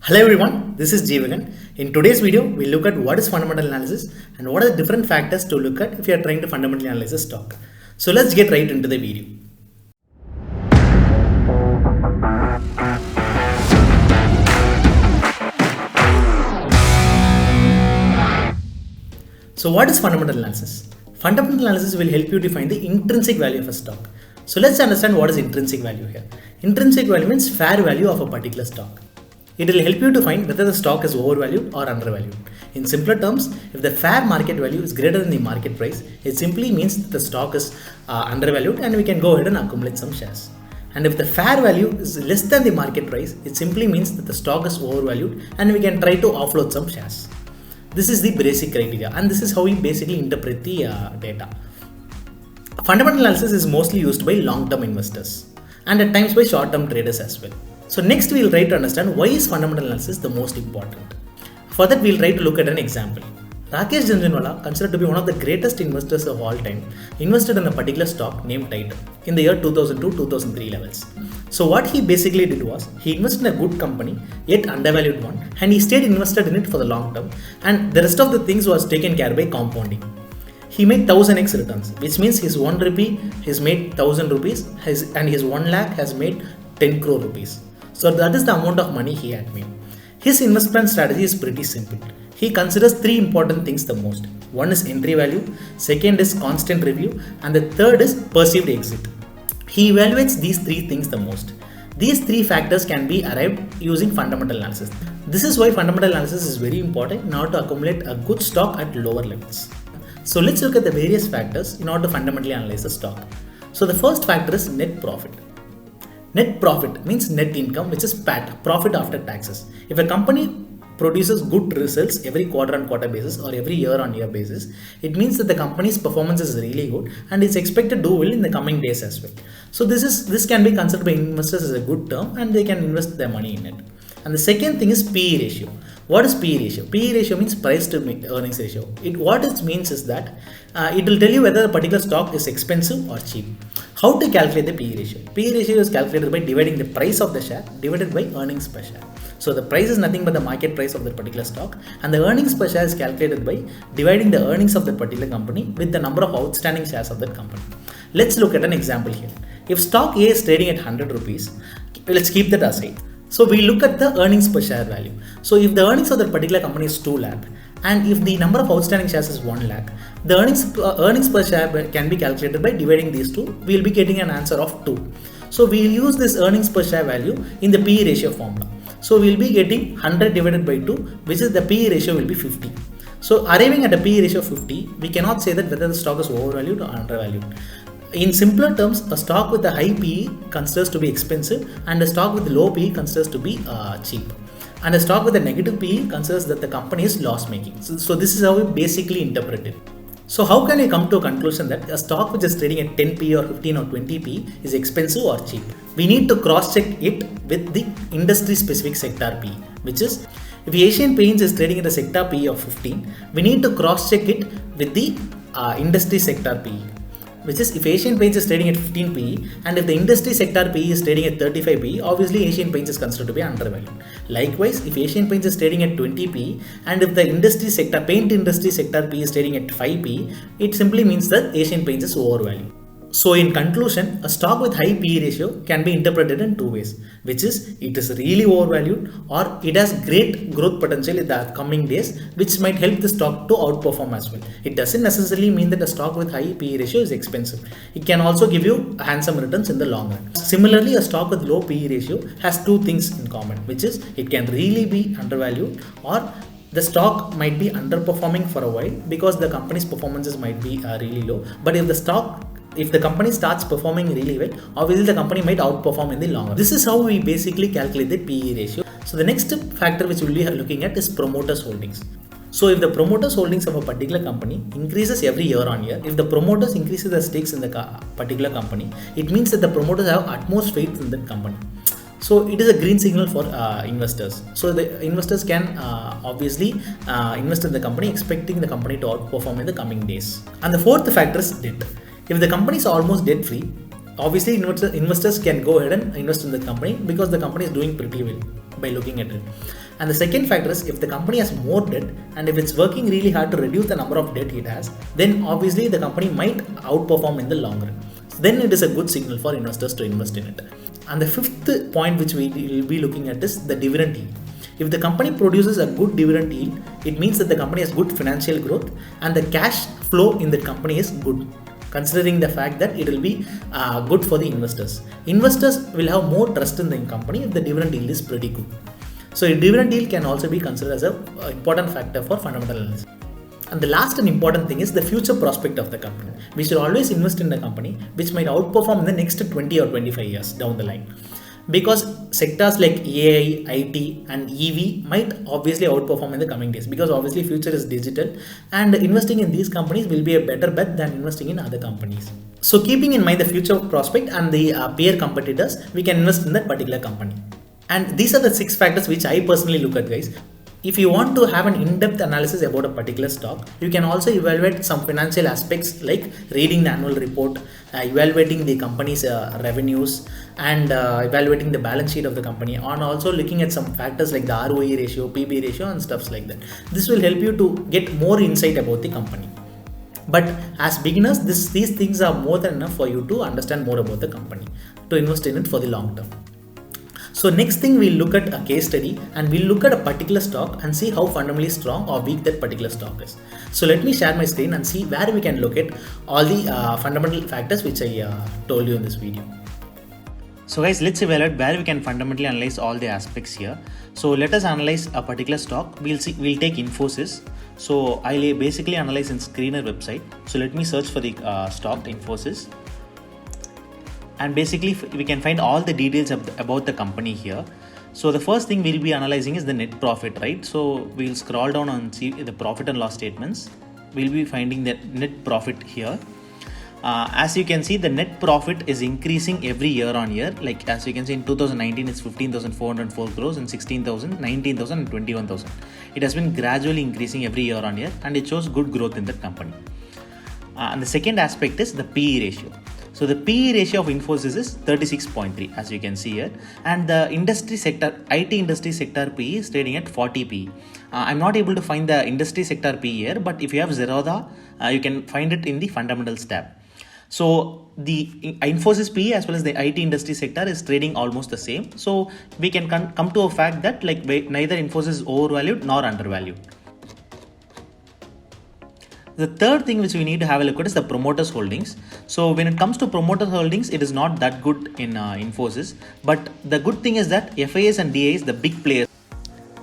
Hello everyone, this is Jeevakan. In today's video, we'll look at what is fundamental analysis and what are the different factors to look at if you are trying to fundamentally analyze a stock. So let's get right into the video. So what is fundamental analysis? Fundamental analysis will help you define the intrinsic value of a stock. So let's understand what is intrinsic value here. Intrinsic value means fair value of a particular stock. It will help you to find whether the stock is overvalued or undervalued. In simpler terms, if the fair market value is greater than the market price, it simply means that the stock is undervalued and we can go ahead and accumulate some shares. And if the fair value is less than the market price, it simply means that the stock is overvalued and we can try to offload some shares. This is the basic criteria and this is how we basically interpret the data. Fundamental analysis is mostly used by long-term investors and at times by short-term traders as well. So next we will try to understand why is fundamental analysis the most important. For that we will try to look at an example. Rakesh Jhunjhunwala, considered to be one of the greatest investors of all time, invested in a particular stock named Titan in the year 2002-2003 levels. So what he basically did was, he invested in a good company, yet undervalued one, and he stayed invested in it for the long term, and the rest of the things was taken care by compounding. He made 1000x returns, which means his 1 rupee has made 1000 rupees and his 1 lakh has made 10 crore rupees. So that is the amount of money he had made. His investment strategy is pretty simple. He considers three important things the most. One is entry value, second is constant review, and the third is perceived exit. He evaluates these three things the most. These three factors can be arrived using fundamental analysis. This is why fundamental analysis is very important in order to accumulate a good stock at lower levels. So let's look at the various factors in order to fundamentally analyze a stock. So the first factor is net profit. Net profit means net income, which is PAT, profit after taxes. If a company produces good results every quarter-on-quarter basis or every year-on-year basis, it means that the company's performance is really good and it's expected to do well in the coming days as well. So this can be considered by investors as a good term and they can invest their money in it. And the second thing is PE ratio. What is PE ratio? PE ratio means price to earnings ratio. What it means is that it will tell you whether a particular stock is expensive or cheap. How to calculate the PE ratio? PE ratio is calculated by dividing the price of the share divided by earnings per share. So the price is nothing but the market price of that particular stock and the earnings per share is calculated by dividing the earnings of that particular company with the number of outstanding shares of that company. Let's look at an example here. If stock A is trading at 100 rupees, let's keep that aside. So we look at the earnings per share value. So if the earnings of that particular company is 2 lakh and if the number of outstanding shares is 1 lakh, the earnings per share can be calculated by dividing these two. We will be getting an answer of 2. So we will use this earnings per share value in the PE ratio formula. So we will be getting 100 divided by 2, which is the PE ratio will be 50. So arriving at a PE ratio of 50, we cannot say that whether the stock is overvalued or undervalued. In simpler terms, a stock with a high PE considers to be expensive and a stock with low PE considers to be cheap. And a stock with a negative PE considers that the company is loss making. So this is how we basically interpret it. So how can we come to a conclusion that a stock which is trading at 10 PE or 15 or 20 PE is expensive or cheap? We need to cross check it with the industry specific sector PE, which is if Asian Paints is trading at a sector PE of 15, we need to cross check it with the industry sector PE. Which is if Asian Paints is trading at 15 PE and if the industry sector PE is trading at 35 PE, obviously Asian Paints is considered to be undervalued. Likewise, if Asian Paints is trading at 20 PE and if the paint industry sector PE is trading at 5 PE, it simply means that Asian Paints is overvalued. So in conclusion, a stock with high PE ratio can be interpreted in two ways, which is it is really overvalued or it has great growth potential in the coming days, which might help the stock to outperform as well. It doesn't necessarily mean that a stock with high PE ratio is expensive. It can also give you handsome returns in the long run. Similarly, a stock with low PE ratio has two things in common, which is it can really be undervalued or the stock might be underperforming for a while because the company's performances might be really low. But if the company starts performing really well, obviously the company might outperform in the long run. This is how we basically calculate the PE ratio. So the next factor which we'll be looking at is promoters holdings. So if the promoters holdings of a particular company increases every year on year, if the promoters increases their stakes in the particular company, it means that the promoters have utmost faith in that company. So it is a green signal for investors. So the investors can obviously invest in the company expecting the company to outperform in the coming days. And the fourth factor is debt. If the company is almost debt free, obviously investors can go ahead and invest in the company because the company is doing pretty well. by looking at it. And the second factor is if the company has more debt and if it's working really hard to reduce the number of debt it has, then obviously the company might outperform in the long run. So then it is a good signal for investors to invest in it. And the fifth point which we will be looking at is the dividend yield. If the company produces a good dividend yield, it means that the company has good financial growth and the cash flow in the company is good, considering the fact that it will be good for the investors. Investors will have more trust in the company if the dividend yield is pretty good. So dividend yield can also be considered as an important factor for fundamental analysis. And the last and important thing is the future prospect of the company. We should always invest in the company which might outperform in the next 20 or 25 years down the line. Because sectors like AI, IT and EV might obviously outperform in the coming days, because obviously future is digital and investing in these companies will be a better bet than investing in other companies. So keeping in mind the future prospect and the peer competitors, we can invest in that particular company. And these are the 6 factors which I personally look at, guys. If you want to have an in-depth analysis about a particular stock, you can also evaluate some financial aspects like reading the annual report, evaluating the company's revenues, and evaluating the balance sheet of the company, and also looking at some factors like the ROE ratio, PB ratio and stuff like that. This will help you to get more insight about the company. But as beginners, these things are more than enough for you to understand more about the company, to invest in it for the long term. So next thing, we'll look at a case study and we'll look at a particular stock and see how fundamentally strong or weak that particular stock is. So let me share my screen and see where we can locate all the fundamental factors which I told you in this video. So guys, let's evaluate where we can fundamentally analyze all the aspects here. So let us analyze a particular stock. We'll take Infosys. So I'll basically analyze in Screener website. So let me search for the stock Infosys. And basically we can find all the details about the company here. So the first thing we'll be analyzing is the net profit, right? So we'll scroll down and see the profit and loss statements. We'll be finding the net profit here. As you can see, the net profit is increasing every year on year. Like as you can see, in 2019 it's 15,404 crores, and 16,000, 19,000 and 21,000. It has been gradually increasing every year on year, and it shows good growth in that company. And the second aspect is the PE ratio. So the PE ratio of Infosys is 36.3, as you can see here, and the industry sector, IT industry sector PE is trading at 40 PE. I'm not able to find the industry sector PE here, but if you have Zerodha, you can find it in the fundamentals tab. So the Infosys PE as well as the IT industry sector is trading almost the same. So we can come to a fact that like neither Infosys is overvalued nor undervalued. The third thing which we need to have a look at is the promoters holdings. So when it comes to promoters holdings, it is not that good in Infosys. But the good thing is that FIAs and DIAs, the big players.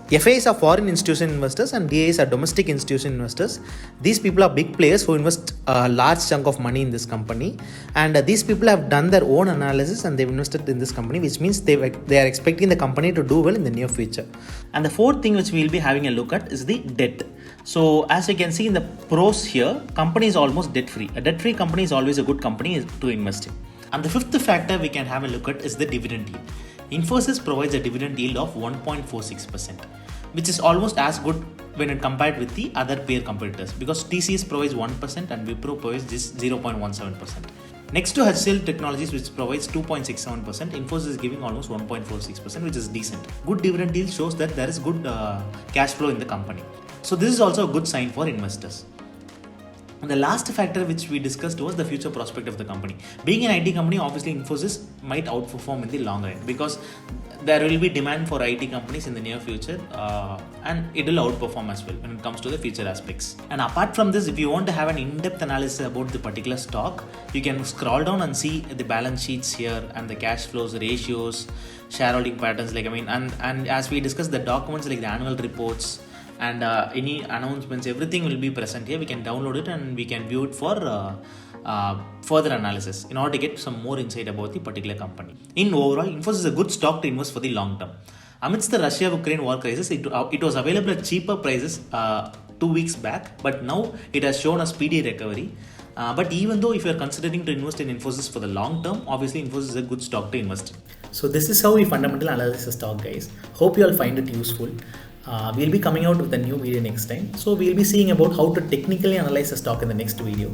FIAs are foreign institution investors and DIAs are domestic institution investors. These people are big players who invest a large chunk of money in this company. And these people have done their own analysis and they've invested in this company, which means they are expecting the company to do well in the near future. And the fourth thing which we'll be having a look at is the debt. So as you can see in the pros here, company is almost debt free. A debt free company is always a good company to invest in. And the fifth factor we can have a look at is the dividend yield. Infosys provides a dividend yield of 1.46%, which is almost as good when it compared with the other peer competitors, because TCS provides 1% and Wipro provides just 0.17%. Next to HCL Technologies, which provides 2.67%, Infosys is giving almost 1.46%, which is decent. Good dividend yield shows that there is good cash flow in the company. So this is also a good sign for investors. And the last factor which we discussed was the future prospect of the company. Being an IT company, obviously Infosys might outperform in the long run because there will be demand for IT companies in the near future, and it will outperform as well when it comes to the future aspects. And apart from this, if you want to have an in-depth analysis about the particular stock, you can scroll down and see the balance sheets here and the cash flows, ratios, shareholding patterns, and as we discussed, the documents like the annual reports and any announcements, everything will be present here. We can download it and we can view it for further analysis in order to get some more insight about the particular company. In overall, Infosys is a good stock to invest for the long term. Amidst the Russia-Ukraine war crisis, it was available at cheaper prices 2 weeks back, but now it has shown a speedy recovery. But even though if you are considering to invest in Infosys for the long term, obviously Infosys is a good stock to invest in. So this is how we fundamentally analyze a stock, guys. Hope you all find it useful. We'll be coming out with a new video next time. So we'll be seeing about how to technically analyze a stock in the next video.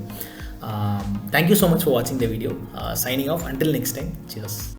Thank you so much for watching the video. Signing off until next time. Cheers.